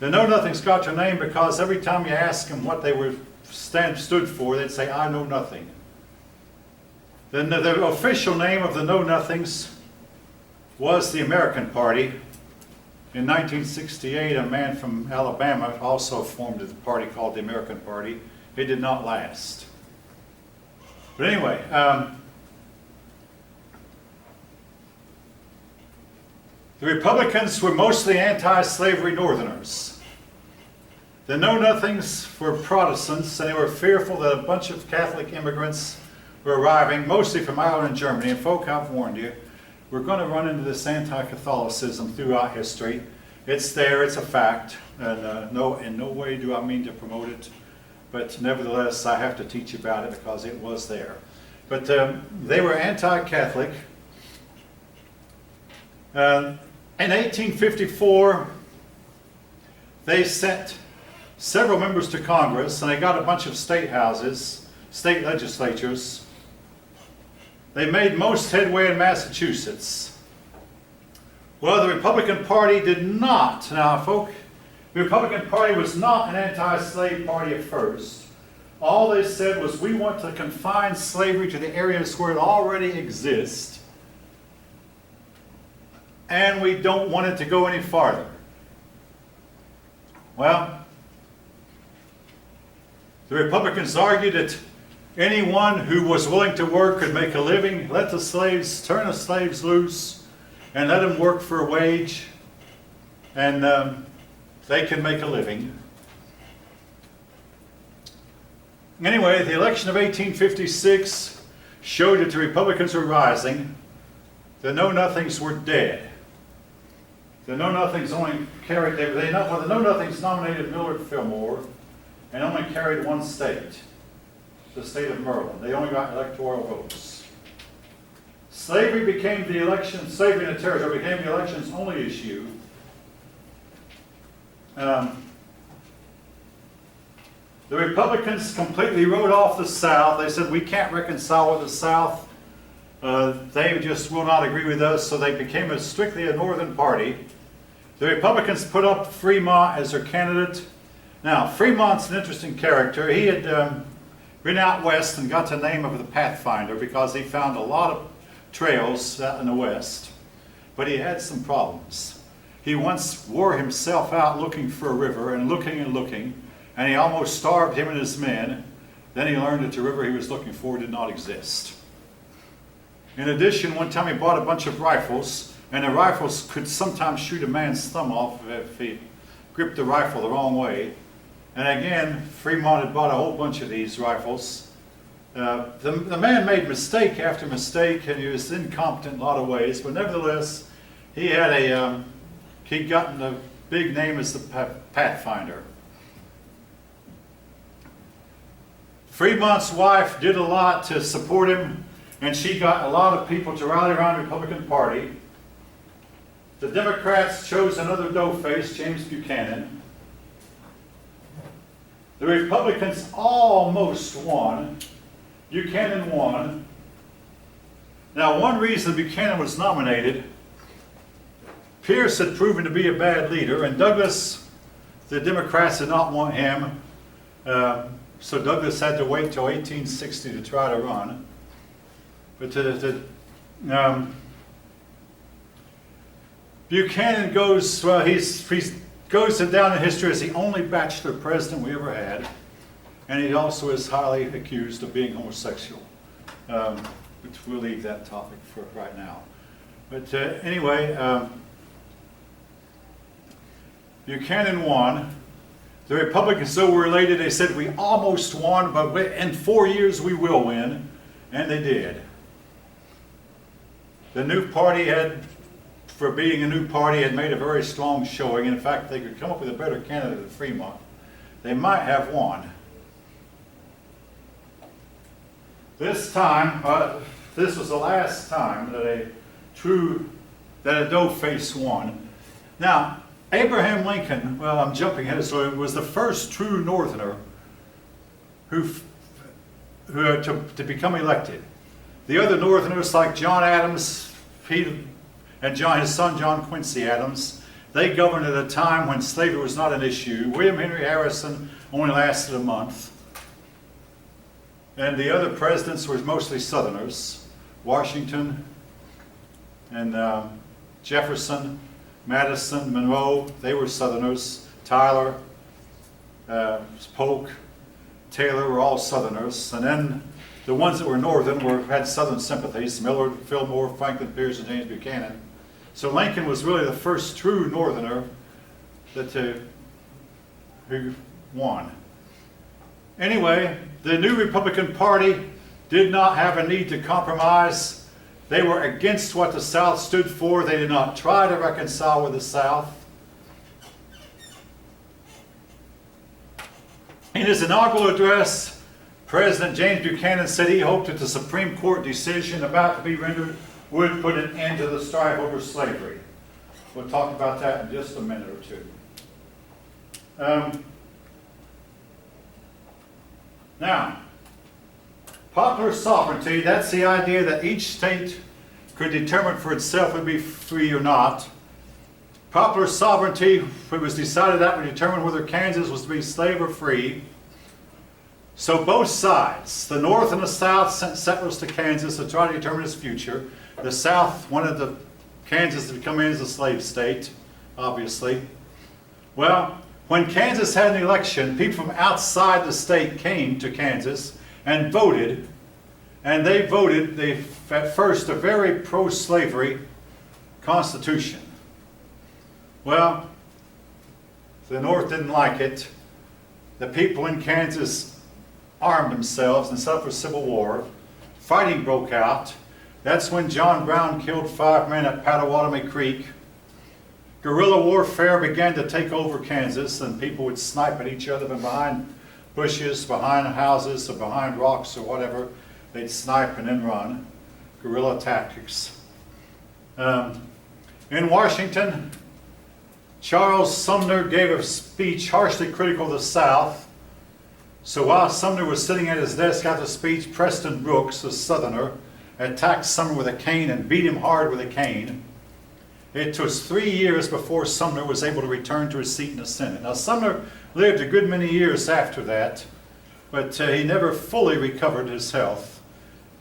The Know Nothings got their name because every time you ask them what they stood for, they'd say, I know nothing. The official name of the Know Nothings was the American Party. In 1968, a man from Alabama also formed a party called the American Party. It did not last. But anyway, the Republicans were mostly anti-slavery Northerners. The Know Nothings were Protestants, and they were fearful that a bunch of Catholic immigrants were arriving, mostly from Ireland and Germany. And folk, I've warned you, we're going to run into this anti-Catholicism throughout history. It's there, it's a fact, and in no way do I mean to promote it, but nevertheless I have to teach about it because it was there. But they were anti-Catholic. In 1854, they sent several members to Congress, and they got a bunch of state houses, state legislatures. They made most headway in Massachusetts. Well, the Republican Party did not. Now, folk, the Republican Party was not an anti-slave party at first. All they said was, we want to confine slavery to the areas where it already exists, and we don't want it to go any farther. Well, the Republicans argued that anyone who was willing to work could make a living. Let the slaves, turn the slaves loose and let them work for a wage, and they can make a living. Anyway, the election of 1856 showed that the Republicans were rising. The Know Nothings were dead. The Know Nothings only carried, the Know Nothings nominated Millard Fillmore and only carried one state, the state of Maryland. They only got electoral votes. Slavery became the election, slavery in the territory became the election's only issue. The Republicans completely wrote off the South. They said, we can't reconcile with the South. They just will not agree with us, so they became strictly a Northern party. The Republicans put up Fremont as their candidate. Now, Fremont's an interesting character. He had been out west and got the name of the Pathfinder because he found a lot of trails out in the west, but he had some problems. He once wore himself out looking for a river and looking, and he almost starved him and his men. Then he learned that the river he was looking for did not exist. In addition, one time he bought a bunch of rifles, and the rifles could sometimes shoot a man's thumb off if he gripped the rifle the wrong way. And again, Fremont had bought a whole bunch of these rifles. The man made mistake after mistake, and he was incompetent in a lot of ways, but nevertheless, he had he'd gotten a big name as the Pathfinder. Fremont's wife did a lot to support him, and she got a lot of people to rally around the Republican Party. The Democrats chose another doughface, James Buchanan. The Republicans almost won. Buchanan won. Now, one reason Buchanan was nominated, Pierce had proven to be a bad leader, and Douglas, the Democrats did not want him, so Douglas had to wait till 1860 to try to run. But Buchanan goes, well, he goes down in history as the only bachelor president we ever had, and he also is highly accused of being homosexual, which we'll leave that topic for right now. But anyway, Buchanan won. The Republicans, so were elated, they said, we almost won, but in 4 years we will win, and they did. The new party had, for being a new party, had made a very strong showing. In fact, they could come up with a better candidate than Fremont. They might have won. This time, this was the last time that a doughface won. Now, Abraham Lincoln, well, I'm jumping ahead, so it was the first true Northerner to become elected. The other Northerners, like John Adams, and his son John Quincy Adams, They governed at a time when slavery was not an issue. William Henry Harrison only lasted a month. And the other presidents were mostly Southerners. Washington and Jefferson, Madison, Monroe, they were Southerners. Tyler, Polk, Taylor were all Southerners. And then the ones that were Northern had Southern sympathies: Millard, Fillmore, Franklin Pierce, and James Buchanan. So Lincoln was really the first true Northerner who won. Anyway, the new Republican Party did not have a need to compromise. They were against what the South stood for. They did not try to reconcile with the South. In his inaugural address, President James Buchanan said he hoped that the Supreme Court decision about to be rendered would put an end to the strife over slavery. We'll talk about that in just a minute or two. Now, popular sovereignty, that's the idea that each state could determine for itself would be free or not. Popular sovereignty, it was decided that would determine whether Kansas was to be slave or free. So both sides, the North and the South, sent settlers to Kansas to try to determine its future. The South wanted Kansas to become as a slave state, obviously. Well, when Kansas had an election, people from outside the state came to Kansas and voted. And they voted, at first, a very pro-slavery constitution. Well, the North didn't like it. The people in Kansas armed themselves and set up a civil war. Fighting broke out. That's when John Brown killed 5 men at Pottawatomie Creek. Guerrilla warfare began to take over Kansas, and people would snipe at each other from behind bushes, behind houses, or behind rocks or whatever. They'd snipe and then run. Guerrilla tactics. In Washington, Charles Sumner gave a speech harshly critical of the South. So while Sumner was sitting at his desk after the speech, Preston Brooks, a Southerner, attacked Sumner with a cane and beat him hard with a cane. It took 3 years before Sumner was able to return to his seat in the Senate. Now, Sumner lived a good many years after that, but he never fully recovered his health.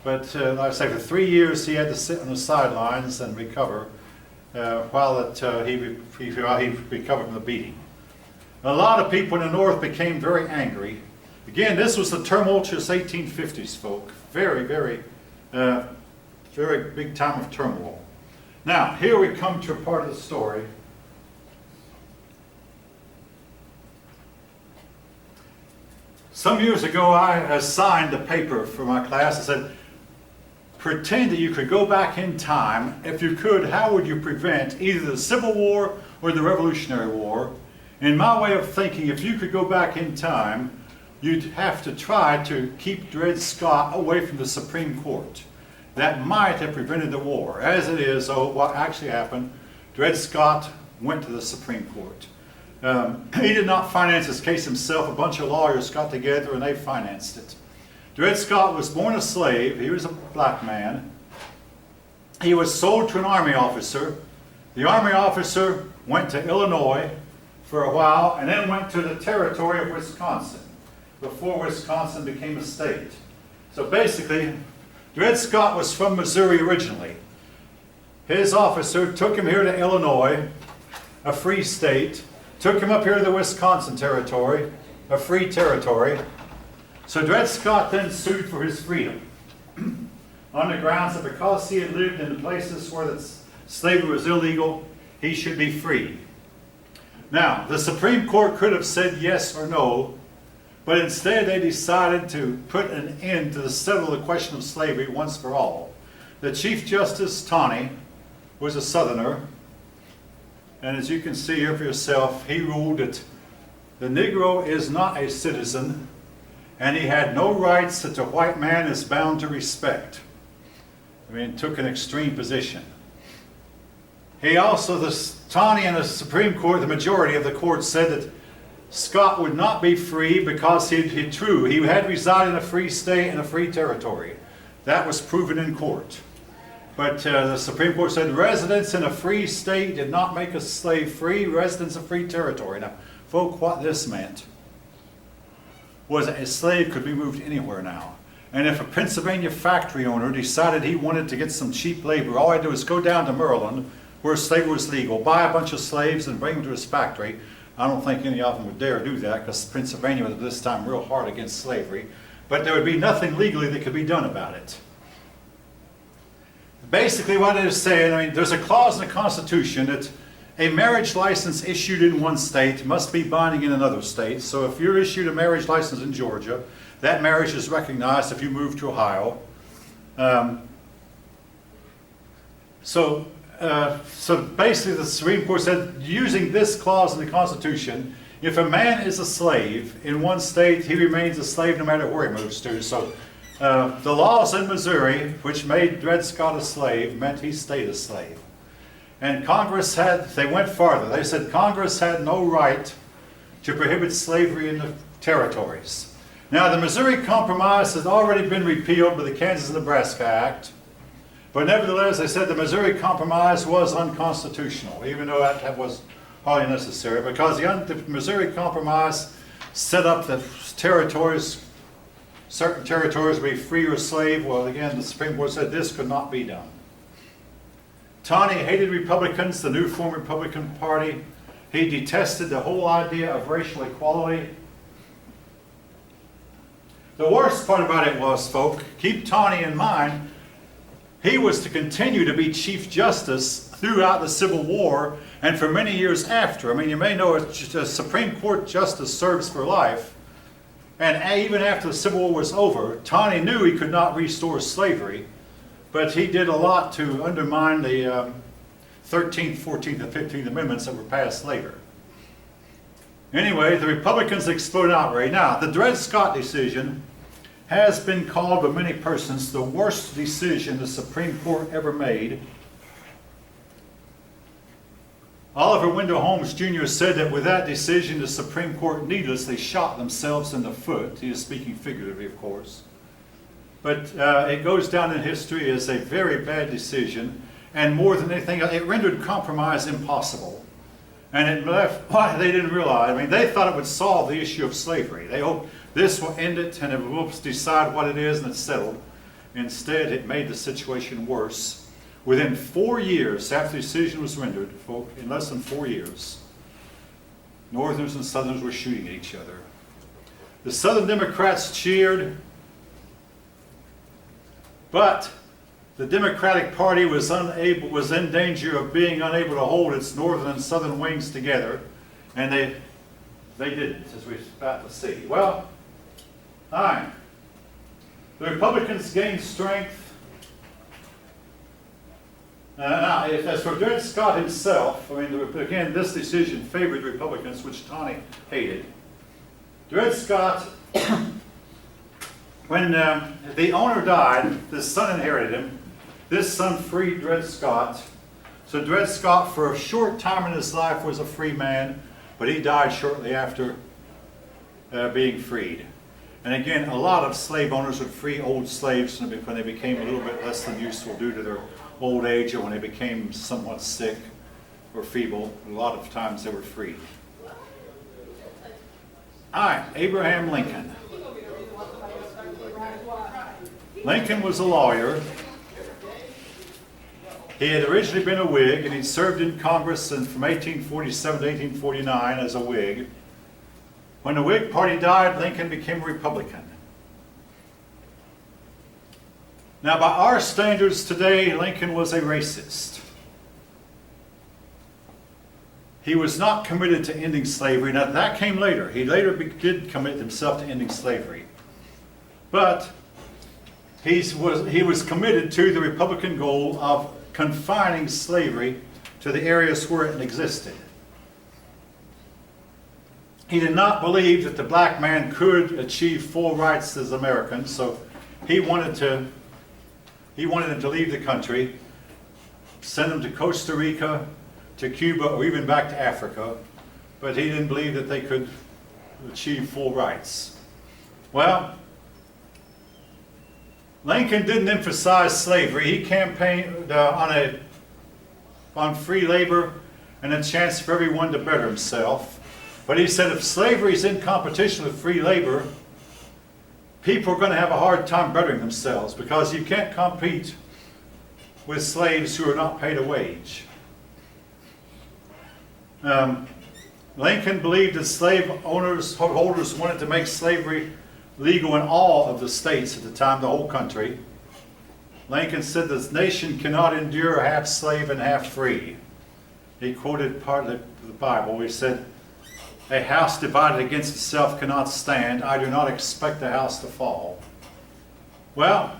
But like I say, for 3 years he had to sit on the sidelines and recover while he recovered from the beating. A lot of people in the North became very angry. Again, this was the tumultuous 1850s, folk. Very, very, very big time of turmoil. Now, here we come to a part of the story. Some years ago, I assigned a paper for my class. I said, pretend that you could go back in time. If you could, how would you prevent either the Civil War or the Revolutionary War? In my way of thinking, if you could go back in time, you'd have to try to keep Dred Scott away from the Supreme Court. That might have prevented the war. As it is, what actually happened, Dred Scott went to the Supreme Court. He did not finance his case himself. A bunch of lawyers got together and they financed it. Dred Scott was born a slave. He was a black man. He was sold to an army officer. The army officer went to Illinois for a while and then went to the territory of Wisconsin before Wisconsin became a state. So basically, Dred Scott was from Missouri originally. His officer took him here to Illinois, a free state, took him up here to the Wisconsin territory, a free territory. So Dred Scott then sued for his freedom on the grounds that because he had lived in places where the slavery was illegal, he should be free. Now, the Supreme Court could have said yes or no, but instead they decided to put an end to settle the question of slavery once for all. The Chief Justice Taney was a Southerner, and as you can see here for yourself, he ruled that the Negro is not a citizen, and he had no rights that the white man is bound to respect. I mean, took an extreme position. He also, Taney and the Supreme Court, the majority of the court, said that Scott would not be free because he had resided in a free state and a free territory. That was proven in court. But the Supreme Court said residents in a free state did not make a slave free. Residents of free territory. Now, folk, what this meant was that a slave could be moved anywhere now. And if a Pennsylvania factory owner decided he wanted to get some cheap labor, all I do is go down to Maryland, where slavery was legal, buy a bunch of slaves and bring them to his factory. I don't think any of them would dare do that, because Pennsylvania was at this time real hard against slavery. But there would be nothing legally that could be done about it. Basically what it is saying, I mean, there's a clause in the Constitution that a marriage license issued in one state must be binding in another state. So if you're issued a marriage license in Georgia, that marriage is recognized if you move to Ohio. So basically the Supreme Court said, using this clause in the Constitution, if a man is a slave in one state, he remains a slave no matter where he moves to. So the laws in Missouri, which made Dred Scott a slave, meant he stayed a slave. And Congress they went farther. They said Congress had no right to prohibit slavery in the territories. Now, the Missouri Compromise has already been repealed by the Kansas-Nebraska Act, but nevertheless, they said the Missouri Compromise was unconstitutional, even though that was hardly necessary, because the Missouri Compromise set up that certain territories would be free or slave. Well, again, the Supreme Court said this could not be done. Taney hated Republicans, the new formed Republican Party. He detested the whole idea of racial equality. The worst part about it was, folk, keep Taney in mind, he was to continue to be Chief Justice throughout the Civil War and for many years after. I mean, you may know a Supreme Court justice serves for life. And even after the Civil War was over, Taney knew he could not restore slavery, but he did a lot to undermine the 13th, 14th, and 15th Amendments that were passed later. Anyway, the Republicans exploded outrage. Now, the Dred Scott decision has been called by many persons the worst decision the Supreme Court ever made. Oliver Wendell Holmes Jr. said that with that decision, the Supreme Court needlessly shot themselves in the foot. He is speaking figuratively, of course. But it goes down in history as a very bad decision, and more than anything, it rendered compromise impossible. And it left, why they didn't realize, I mean, they thought it would solve the issue of slavery. They hoped this will end it and it will decide what it is and it's settled. Instead, it made the situation worse. Within 4 years after the decision was rendered, folk, in less than 4 years, Northerners and Southerners were shooting at each other. The Southern Democrats cheered, but the Democratic Party was in danger of being unable to hold its northern and southern wings together, and they didn't, as we're about to see. Well, all right. The Republicans gained strength. Now, as for Dred Scott himself, I mean, again, this decision favored Republicans, which Taney hated. Dred Scott, when the owner died, the son inherited him. This son freed Dred Scott. So Dred Scott, for a short time in his life, was a free man, but he died shortly after being freed. And again, a lot of slave owners would free old slaves when they became a little bit less than useful due to their old age, or when they became somewhat sick or feeble. A lot of times they were freed. All right, Abraham Lincoln. Lincoln was a lawyer. He had originally been a Whig, and he served in Congress from 1847 to 1849 as a Whig. When the Whig Party died, Lincoln became a Republican. Now, by our standards today, Lincoln was a racist. He was not committed to ending slavery. Now, that came later. He later did commit himself to ending slavery. But he was committed to the Republican goal of confining slavery to the areas where it existed. He did not believe that the black man could achieve full rights as Americans, so he wanted them to leave the country, send them to Costa Rica, to Cuba, or even back to Africa, but he didn't believe that they could achieve full rights. Well, Lincoln didn't emphasize slavery. He campaigned on free labor and a chance for everyone to better himself. But he said if slavery is in competition with free labor, people are going to have a hard time bettering themselves because you can't compete with slaves who are not paid a wage. Lincoln believed that slave holders wanted to make slavery legal in all of the states at the time, the whole country. Lincoln said this nation cannot endure half slave and half free. He quoted part of the Bible. He said, "A house divided against itself cannot stand. I do not expect the house to fall." Well,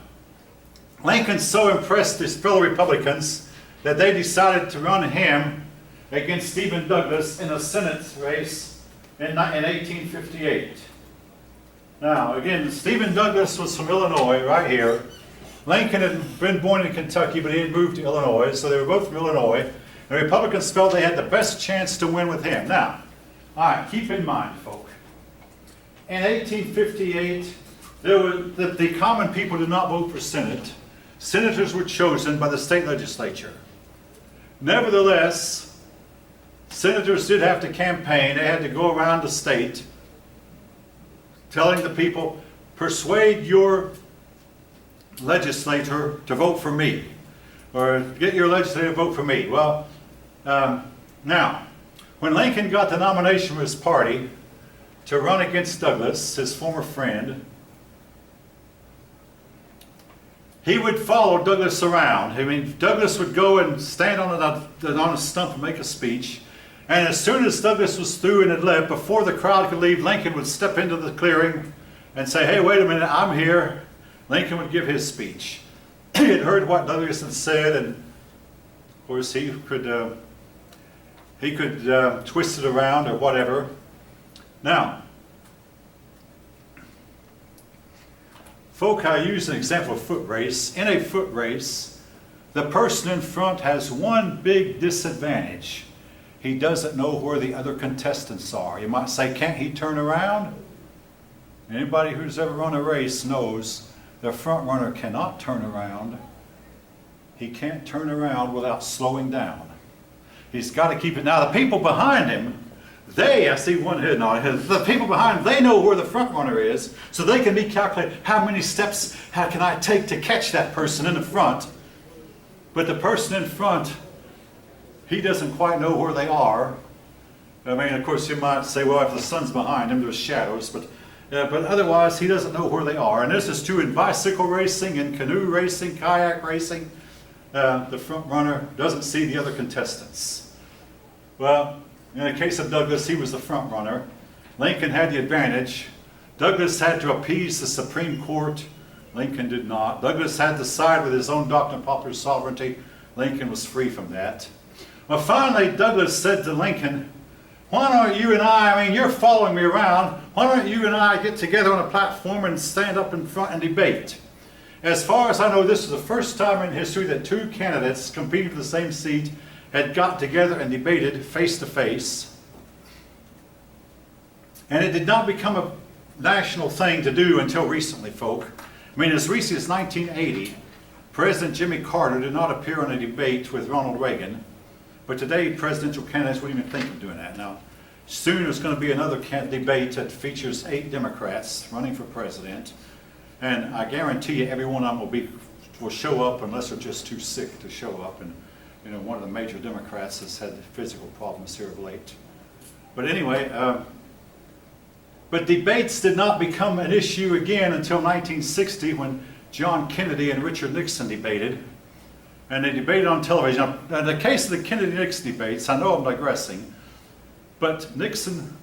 Lincoln so impressed his fellow Republicans that they decided to run him against Stephen Douglas in a Senate race in 1858. Now, again, Stephen Douglas was from Illinois, right here. Lincoln had been born in Kentucky, but he had moved to Illinois, so they were both from Illinois. The Republicans felt they had the best chance to win with him. Now, all right, keep in mind, folk, in 1858, the common people did not vote for Senate. Senators were chosen by the state legislature. Nevertheless, senators did have to campaign. They had to go around the state telling the people, persuade your legislator to vote for me, or get your legislator to vote for me. Well, now, when Lincoln got the nomination from his party to run against Douglas, his former friend, he would follow Douglas around. I mean, Douglas would go and stand on a stump and make a speech. And as soon as Douglas was through and had left, before the crowd could leave, Lincoln would step into the clearing and say, "Hey, wait a minute, I'm here." Lincoln would give his speech. He had heard what Douglas had said, and of course he could twist it around or whatever. Now, folk, I use an example of foot race. In a foot race, the person in front has one big disadvantage. He doesn't know where the other contestants are. You might say, can't he turn around? Anybody who's ever run a race knows the front runner cannot turn around. He can't turn around without slowing down. He's got to keep it. Now, the people behind him, I see one head nod. The people behind him, they know where the front runner is, so they can be calculating how many steps can I take to catch that person in the front. But the person in front, he doesn't quite know where they are. I mean, of course, you might say, well, if the sun's behind him, there's shadows, but otherwise, he doesn't know where they are. And this is true in bicycle racing, in canoe racing, kayak racing. The front runner doesn't see the other contestants. Well, in the case of Douglas, he was the front runner. Lincoln had the advantage. Douglas had to appease the Supreme Court. Lincoln did not. Douglas had to side with his own doctrine of popular sovereignty. Lincoln was free from that. Well, finally, Douglas said to Lincoln, "Why don't you and I mean, you're following me around, why don't you and I get together on a platform and stand up in front and debate?" As far as I know, this is the first time in history that two candidates competing for the same seat had got together and debated face to face. And it did not become a national thing to do until recently, folk. I mean, as recently as 1980, President Jimmy Carter did not appear in a debate with Ronald Reagan. But today, presidential candidates wouldn't even think of doing that. Now, soon there's going to be another debate that features 8 Democrats running for president. And I guarantee you every one of them will show up unless they're just too sick to show up. And, you know, one of the major Democrats has had physical problems here of late. But anyway, but debates did not become an issue again until 1960 when John Kennedy and Richard Nixon debated. And they debated on television. Now, in the case of the Kennedy-Nixon debates, I know I'm digressing, but Nixon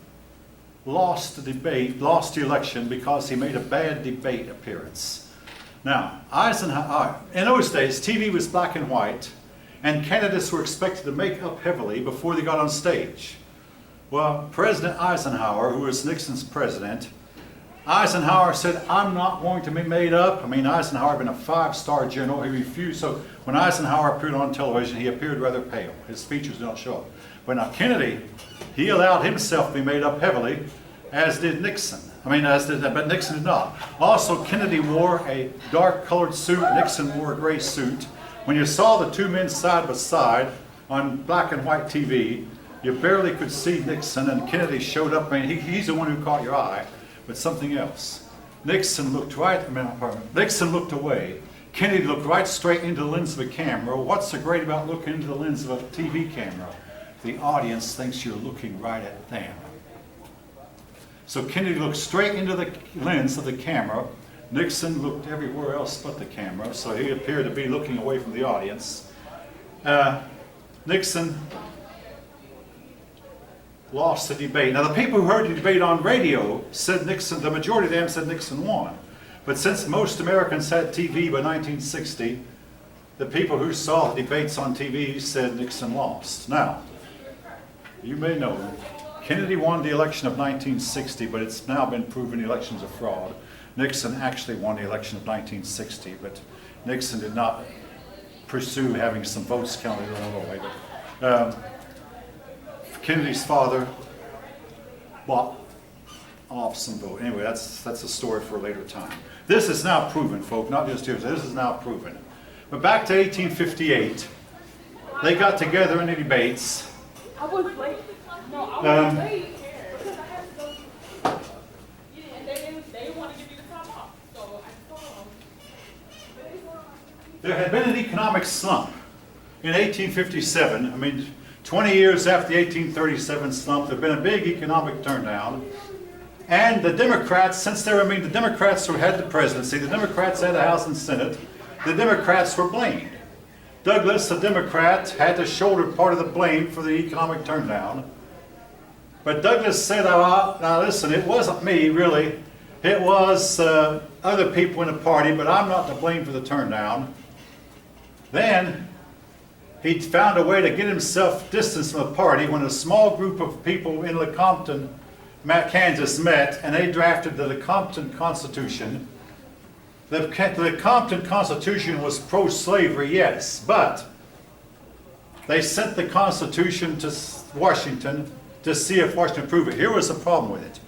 lost the debate, lost the election because he made a bad debate appearance. Now, Eisenhower, in those days, TV was black and white, and candidates were expected to make up heavily before they got on stage. Well, President Eisenhower, who was Nixon's president, Eisenhower said, "I'm not going to be made up." I mean, Eisenhower had been a 5-star general. He refused. So when Eisenhower appeared on television, he appeared rather pale. His features did not show up. But now Kennedy, he allowed himself to be made up heavily. as did Nixon. But Nixon did not. Also, Kennedy wore a dark colored suit, Nixon wore a gray suit. When you saw the two men side by side on black and white TV, you barely could see Nixon, and Kennedy showed up. He's the one who caught your eye, but something else. Nixon looked Nixon looked away. Kennedy looked right straight into the lens of a camera. What's so great about looking into the lens of a TV camera? The audience thinks you're looking right at them. So Kennedy looked straight into the lens of the camera. Nixon looked everywhere else but the camera, so he appeared to be looking away from the audience. Nixon lost the debate. Now, the people who heard the debate on radio said Nixon, the majority of them said Nixon won. But since most Americans had TV by 1960, the people who saw the debates on TV said Nixon lost. Now, you may know, Kennedy won the election of 1960, but it's now been proven the election's a fraud. Nixon actually won the election of 1960, but Nixon did not pursue having some votes counted in Illinois. Kennedy's father bought off some vote. Anyway, that's a story for a later time. This is now proven, folk, not just here. This is now proven. But back to 1858, they got together in the debates. I was late. No, I was late because I had to go. And they want to give me the time off, so I told them. There had been an economic slump in 1857. 20 years after the 1837 slump, there had been a big economic turndown. And the Democrats, the Democrats who had the presidency, the Democrats had the House and Senate, the Democrats were blamed. Douglas, a Democrat, had to shoulder part of the blame for the economic turndown. But Douglas said, now listen, it wasn't me, really. It was other people in the party, but I'm not to blame for the turndown. Then he found a way to get himself distanced from the party when a small group of people in Lecompton, Kansas met, and they drafted the Lecompton Constitution. The Lecompton Constitution was pro-slavery, yes, but they sent the Constitution to Washington to see if Washington approved it. Here was the problem with it.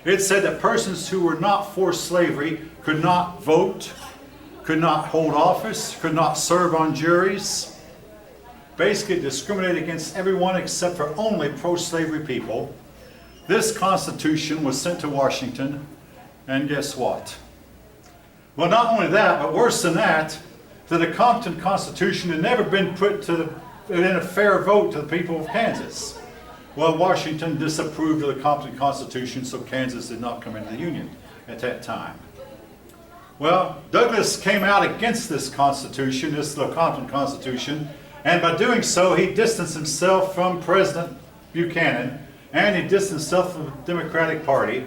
It said that persons who were not for slavery could not vote, could not hold office, could not serve on juries. Basically discriminated against everyone except for only pro-slavery people. This Constitution was sent to Washington, and guess what? Well, not only that, but worse than that, the Lecompton Constitution had never been put in a fair vote to the people of Kansas. Well, Washington disapproved of the Lecompton Constitution, so Kansas did not come into the Union at that time. Well, Douglas came out against this Constitution, this Lecompton Constitution, and by doing so, he distanced himself from President Buchanan, and he distanced himself from the Democratic Party.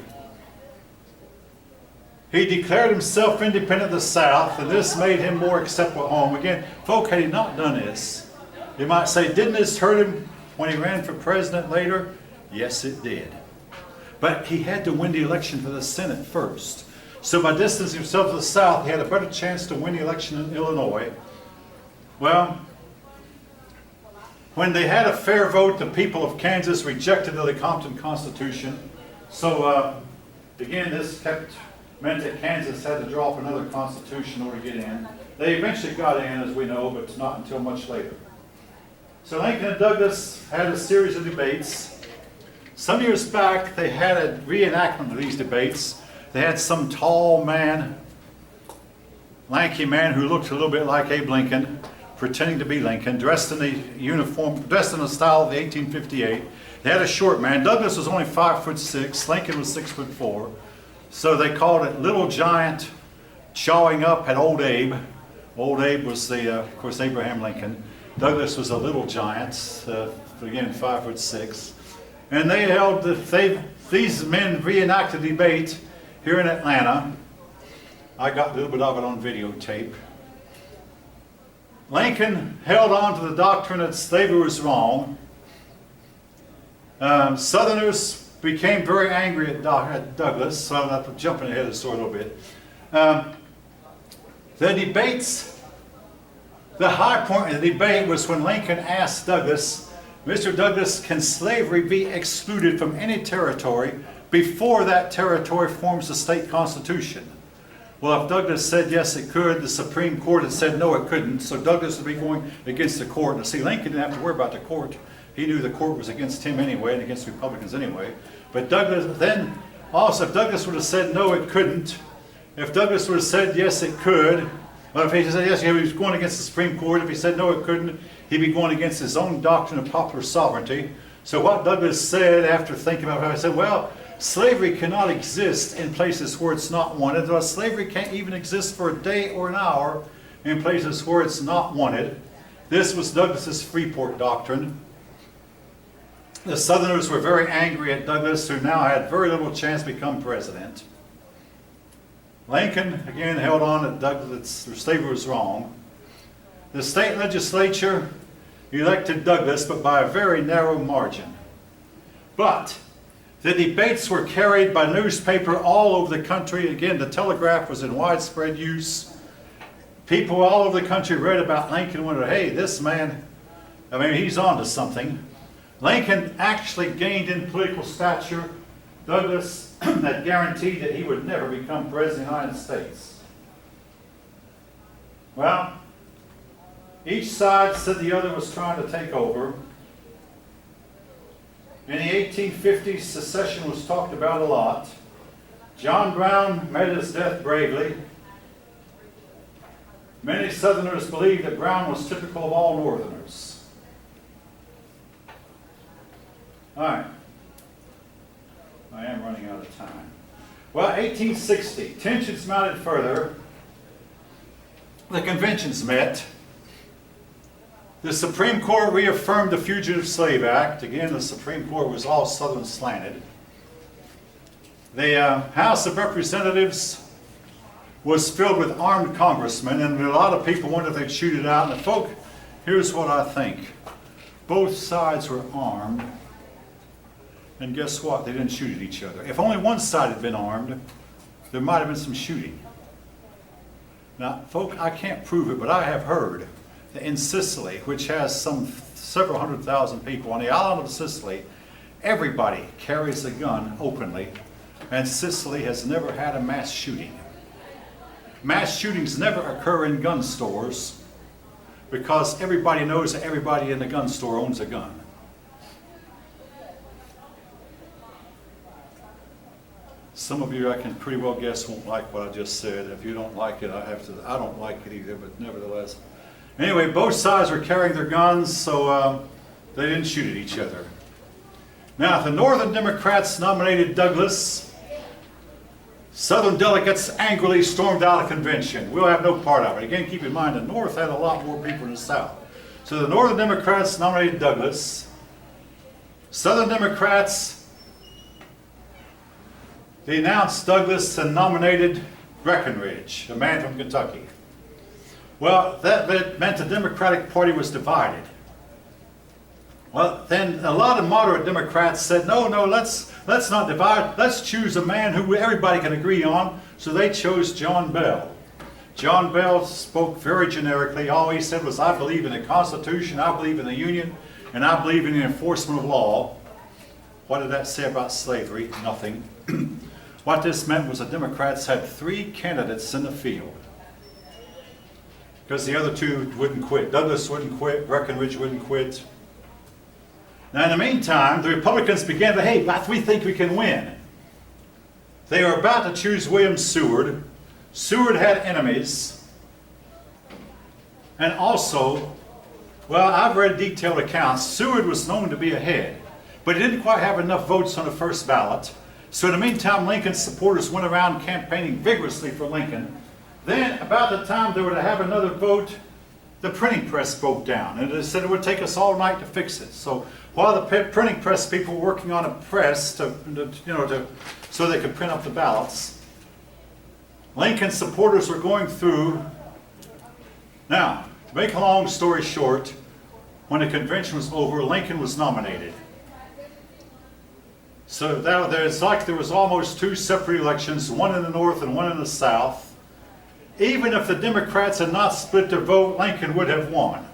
He declared himself independent of the South, and this made him more acceptable at home. Again, folk, had he not done this, you might say, didn't this hurt him when he ran for president later? Yes, it did. But he had to win the election for the Senate first. So by distancing himself to the South, he had a better chance to win the election in Illinois. Well, when they had a fair vote, the people of Kansas rejected the Lecompton Constitution. So again, this meant that Kansas had to draw up another constitution in order to get in. They eventually got in, as we know, but not until much later. So Lincoln and Douglas had a series of debates. Some years back, they had a reenactment of these debates. They had some tall man, lanky man who looked a little bit like Abe Lincoln, pretending to be Lincoln, dressed in the uniform, dressed in the style of the 1858. They had a short man. Douglas was only 5'6", Lincoln was 6'4". So they called it Little Giant Showing Up at Old Abe. Old Abe was of course, Abraham Lincoln. Douglas was a little giant, again 5'6". And they held, these men reenacted the debate here in Atlanta. I got a little bit of it on videotape. Lincoln held on to the doctrine that slavery was wrong. Southerners became very angry at Douglas, so I'm jumping ahead of the story a little bit. The debates, the high point of the debate was when Lincoln asked Douglas, Mr. Douglas, can slavery be excluded from any territory before that territory forms the state constitution. Well, if Douglas said yes it could, the Supreme Court had said no it couldn't, so Douglas would be going against the court. And see, Lincoln didn't have to worry about the court. He knew the court was against him anyway and against Republicans anyway. But Douglas, then also if Douglas would have said no it couldn't, if Douglas would have said yes it could, well, if he said yes he was going against the Supreme Court, if he said no it couldn't, he'd be going against his own doctrine of popular sovereignty. So what Douglas said after thinking about it, he said, well, slavery cannot exist in places where it's not wanted. Well, slavery can't even exist for a day or an hour in places where it's not wanted. This was Douglas's Freeport doctrine. The Southerners were very angry at Douglas, who now had very little chance to become president. Lincoln, again, held on that Douglas, slavery was wrong. The state legislature elected Douglas, but by a very narrow margin. But the debates were carried by newspaper all over the country. Again, the telegraph was in widespread use. People all over the country read about Lincoln and wondered, hey, this man, I mean, he's on to something. Lincoln actually gained in political stature. Douglas had guaranteed that he would never become president of the United States. Well, each side said the other was trying to take over. In the 1850s, secession was talked about a lot. John Brown met his death bravely. Many Southerners believed that Brown was typical of all Northerners. All right. I am running out of time. Well, 1860, tensions mounted further. The conventions met. The Supreme Court reaffirmed the Fugitive Slave Act. Again, the Supreme Court was all Southern slanted. The House of Representatives was filled with armed congressmen, and a lot of people wondered if they'd shoot it out. And folk, here's what I think. Both sides were armed, and guess what? They didn't shoot at each other. If only one side had been armed, there might have been some shooting. Now, folk, I can't prove it, but I have heard that in Sicily, which has some several 100,000 people, on the island of Sicily, everybody carries a gun openly, and Sicily has never had a mass shooting. Mass shootings never occur in gun stores because everybody knows that everybody in the gun store owns a gun. Some of you, I can pretty well guess, won't like what I just said. If you don't like it, I don't like it either, but nevertheless. Anyway, both sides were carrying their guns, so they didn't shoot at each other. Now, if the Northern Democrats nominated Douglas, Southern delegates angrily stormed out of convention. We'll have no part of it. Again, keep in mind, the North had a lot more people than the South. So the Northern Democrats nominated Douglas. Southern Democrats, they announced Douglas and nominated Breckinridge, a man from Kentucky. Well, that meant the Democratic Party was divided. Well, then a lot of moderate Democrats said, no, let's not divide. Let's choose a man who everybody can agree on. So they chose John Bell. John Bell spoke very generically. All he said was, I believe in the Constitution, I believe in the Union, and I believe in the enforcement of law. What did that say about slavery? Nothing. What this meant was the Democrats had 3 candidates in the field, because the other 2 wouldn't quit. Douglas wouldn't quit, Breckinridge wouldn't quit. Now in the meantime, the Republicans began to, hey, we think we can win. They were about to choose William Seward. Seward had enemies. And also, well, I've read detailed accounts. Seward was known to be ahead, but he didn't quite have enough votes on the first ballot. So in the meantime, Lincoln's supporters went around campaigning vigorously for Lincoln. Then, about the time they were to have another vote, the printing press broke down, and they said it would take us all night to fix it. So while the printing press people were working on a press so they could print up the ballots, Lincoln's supporters were going through. Now, to make a long story short, when the convention was over, Lincoln was nominated. So it's like there was almost 2 separate elections, one in the North and one in the South. Even if the Democrats had not split their vote, Lincoln would have won.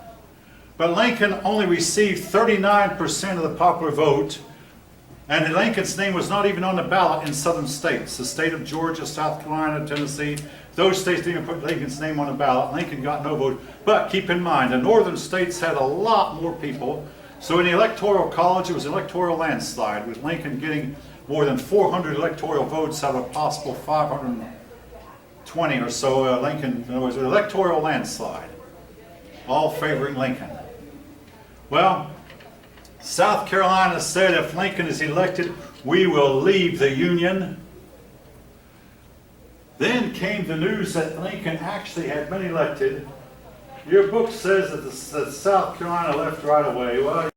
But Lincoln only received 39% of the popular vote, And Lincoln's name was not even on the ballot in southern states. The state of Georgia, South Carolina, Tennessee, those states didn't even put Lincoln's name on the ballot. Lincoln got no vote. But keep in mind, the northern states had a lot more people. So in the Electoral College, it was an electoral landslide, with Lincoln getting more than 400 electoral votes out of a possible 520 or so. Lincoln, in other words, an electoral landslide, all favoring Lincoln. Well, South Carolina said if Lincoln is elected, we will leave the Union. Then came the news that Lincoln actually had been elected. Your book says that South Carolina left right away. Well,